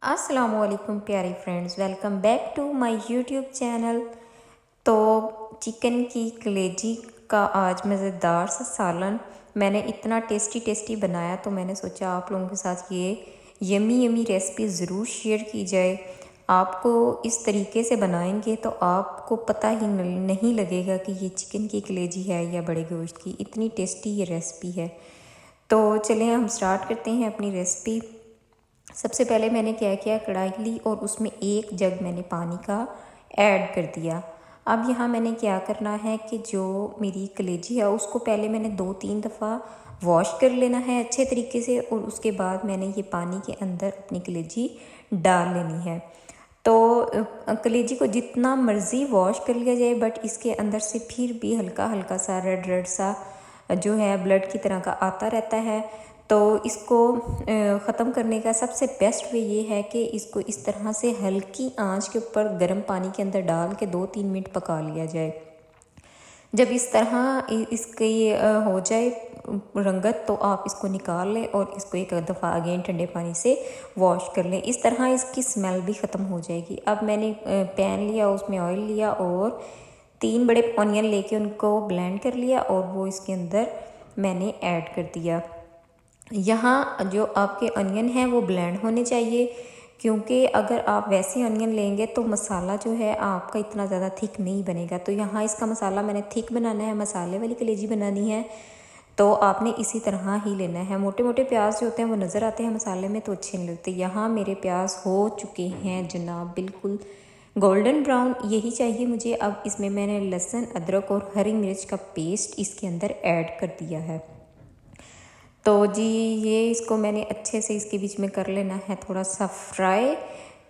अस्सलामुअलैकुम प्यारे friends, welcome back to my YouTube channel. तो चिकन की कलेजी का आज मज़ेदार सा सालन मैंने इतना टेस्टी बनाया, तो मैंने सोचा आप लोगों के साथ ये यमी रेसिपी ज़रूर शेयर की जाए। आपको इस तरीके से बनाएंगे तो आपको पता ही नहीं लगेगा कि ये चिकन की कलेजी है या बड़े गोश्त की। इतनी टेस्टी ये रेसिपी है। तो चलें हम स्टार्ट करते हैं अपनी रेसिपी। सबसे पहले मैंने क्या किया, कढ़ाई ली और उसमें 1 जग मैंने पानी का ऐड कर दिया। अब यहाँ मैंने क्या करना है कि जो मेरी कलेजी है उसको पहले मैंने 2-3 दफ़ा वॉश कर लेना है अच्छे तरीके से, और उसके बाद मैंने ये पानी के अंदर अपनी कलेजी डाल लेनी है। तो कलेजी को जितना मर्ज़ी वॉश कर लिया जाए, बट इसके अंदर से फिर भी हल्का हल्का सा रेड सा जो है ब्लड की तरह का आता रहता है। तो इसको ख़त्म करने का सबसे बेस्ट वे ये है कि इसको इस तरह से हल्की आंच के ऊपर गर्म पानी के अंदर डाल के 2-3 मिनट पका लिया जाए। जब इस तरह इसकी हो जाए रंगत, तो आप इसको निकाल लें और इसको एक दफ़ा अगेन ठंडे पानी से वॉश कर लें। इस तरह इसकी स्मेल भी ख़त्म हो जाएगी। अब मैंने पैन लिया, उसमें ऑयल लिया और 3 बड़े ऑनियन लेके उनको ब्लेंड कर लिया और वो इसके अंदर मैंने ऐड कर दिया। यहाँ जो आपके अनियन हैं वो ब्लेंड होने चाहिए, क्योंकि अगर आप वैसे अनियन लेंगे तो मसाला जो है आपका इतना ज़्यादा थिक नहीं बनेगा। तो यहाँ इसका मसाला मैंने थिक बनाना है, मसाले वाली कलेजी बनानी है, तो आपने इसी तरह ही लेना है। मोटे मोटे प्याज जो होते हैं वो नज़र आते हैं मसाले में तो अच्छे नहीं लगते। यहाँ मेरे प्याज हो चुके हैं जनाब, बिल्कुल गोल्डन ब्राउन, यही चाहिए मुझे। अब इसमें मैंने लहसुन, अदरक और हरी मिर्च का पेस्ट इसके अंदर ऐड कर दिया है। तो जी ये इसको मैंने अच्छे से इसके बीच में कर लेना है थोड़ा सा फ्राई।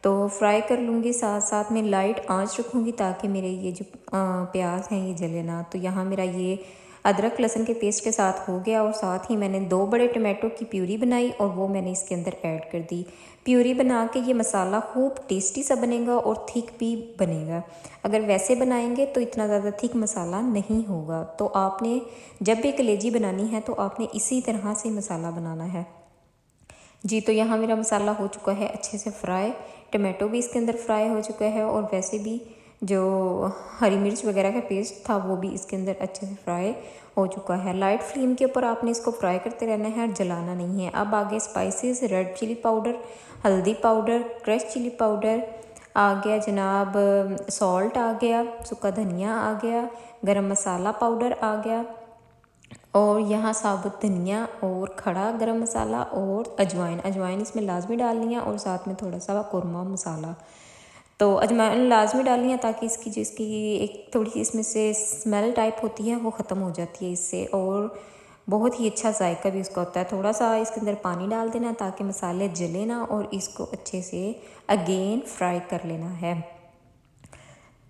तो फ्राई कर लूँगी, साथ साथ में लाइट आंच रखूँगी ताकि मेरे ये जो प्याज हैं ये जले ना। तो यहाँ मेरा ये अदरक लहसुन के पेस्ट के साथ हो गया, और साथ ही मैंने 2 बड़े टमाटो की प्यूरी बनाई और वो मैंने इसके अंदर ऐड कर दी। प्यूरी बना के ये मसाला खूब टेस्टी सा बनेगा और थिक भी बनेगा। अगर वैसे बनाएंगे तो इतना ज़्यादा थिक मसाला नहीं होगा। तो आपने जब भी कलेजी बनानी है तो आपने इसी तरह से मसाला बनाना है जी। तो यहाँ मेरा मसाला हो चुका है अच्छे से फ्राई, टमाटो भी इसके अंदर फ्राई हो चुका है, और वैसे भी जो हरी मिर्च वगैरह का पेस्ट था वो भी इसके अंदर अच्छे से फ्राई हो चुका है। लाइट फ्लेम के ऊपर आपने इसको फ्राई करते रहना है और जलाना नहीं है। अब आगे स्पाइसेस, रेड चिली पाउडर, हल्दी पाउडर, क्रश चिली पाउडर आ गया जनाब, सॉल्ट आ गया, सूखा धनिया आ गया, गरम मसाला पाउडर आ गया, और यहाँ साबुत धनिया और खड़ा गरम मसाला और अजवाइन इसमें लाजमी डालनी है, और साथ में थोड़ा सा कुरमा मसाला। तो अजवाइन लाजमी डालनी है ताकि इसकी एक थोड़ी सी इसमें से स्मेल टाइप होती है वो ख़त्म हो जाती है इससे, और बहुत ही अच्छा जायका भी उसका होता है। थोड़ा सा इसके अंदर पानी डाल देना ताकि मसाले जले ना, और इसको अच्छे से अगेन फ्राई कर लेना है।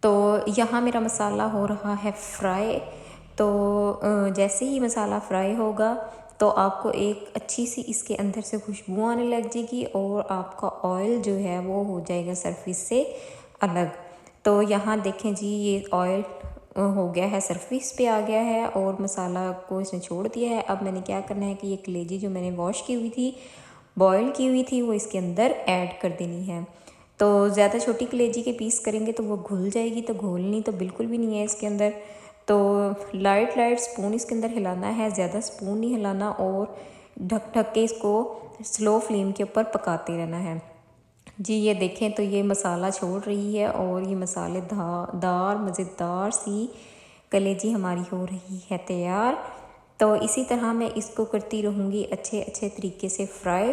तो यहाँ मेरा मसाला हो रहा है फ्राई। तो जैसे ही मसाला फ्राई होगा तो आपको एक अच्छी सी इसके अंदर से खुशबू आने लग जाएगी, और आपका ऑयल जो है वो हो जाएगा सरफेस से अलग। तो यहाँ देखें जी, ये ऑयल हो गया है, सरफेस पे आ गया है और मसाला को इसने छोड़ दिया है। अब मैंने क्या करना है कि ये कलेजी जो मैंने वॉश की हुई थी, बॉयल की हुई थी, वो इसके अंदर ऐड कर देनी है। तो ज़्यादा छोटी कलेजी के पीस करेंगे तो वो घुल जाएगी, तो घोलनी तो बिल्कुल भी नहीं है इसके अंदर। तो लाइट स्पून इसके अंदर हिलाना है, ज़्यादा स्पून नहीं हिलाना, और ढक के इसको स्लो फ्लेम के ऊपर पकाते रहना है जी। ये देखें तो ये मसाला छोड़ रही है और ये मसालेदार मज़ेदार सी कलेजी हमारी हो रही है तैयार। तो इसी तरह मैं इसको करती रहूँगी अच्छे तरीके से फ्राई।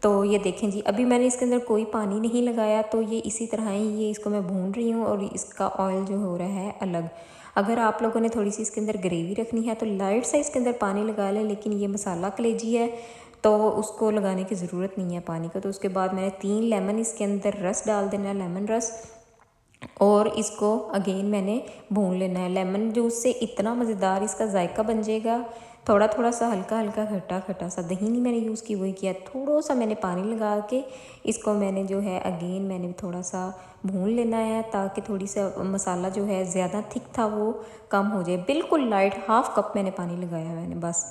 तो ये देखें जी, अभी मैंने इसके अंदर कोई पानी नहीं लगाया, तो ये इसी तरह ही ये इसको मैं भून रही हूँ, और इसका ऑयल जो हो रहा है अलग। अगर आप लोगों ने थोड़ी सी इसके अंदर ग्रेवी रखनी है तो लाइट सा इसके अंदर पानी लगा लें, लेकिन ये मसाला कलेजी है तो उसको लगाने की ज़रूरत नहीं है पानी को। तो उसके बाद मैंने 3 लेमन इसके अंदर रस डाल देना है, लेमन रस, और इसको अगेन मैंने भून लेना है। लेमन जूस से इतना मज़ेदार इसका जायका बन जाएगा। थोड़ा सा हल्का खट्टा सा दही नहीं मैंने यूज़ की, वही किया। थोड़ा सा मैंने पानी लगा के इसको मैंने जो है अगेन मैंने थोड़ा सा भून लेना है, ताकि थोड़ी सा मसाला जो है ज़्यादा थिक था वो कम हो जाए। बिल्कुल लाइट 1/2 कप मैंने पानी लगाया है मैंने बस।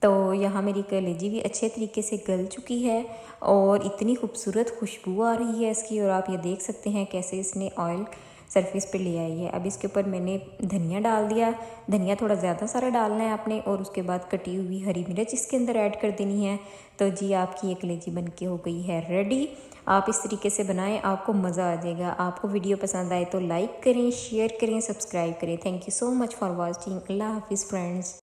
तो यहाँ मेरी कलेजी भी अच्छे तरीके से गल चुकी है और इतनी खूबसूरत खुशबू आ रही है इसकी, और आप ये देख सकते हैं कैसे इसने ऑयल सरफेस पे ले आई है। अब इसके ऊपर मैंने धनिया डाल दिया। धनिया थोड़ा ज़्यादा सारा डालना है आपने, और उसके बाद कटी हुई हरी मिर्च इसके अंदर ऐड कर देनी है। तो जी आपकी ये कलेजी बन के हो गई है रेडी। आप इस तरीके से बनाएं, आपको मज़ा आ जाएगा। आपको वीडियो पसंद आए तो लाइक करें, शेयर करें, सब्सक्राइब करें। Thank you so much for watching. अल्लाह हाफिज़ फ्रेंड्स।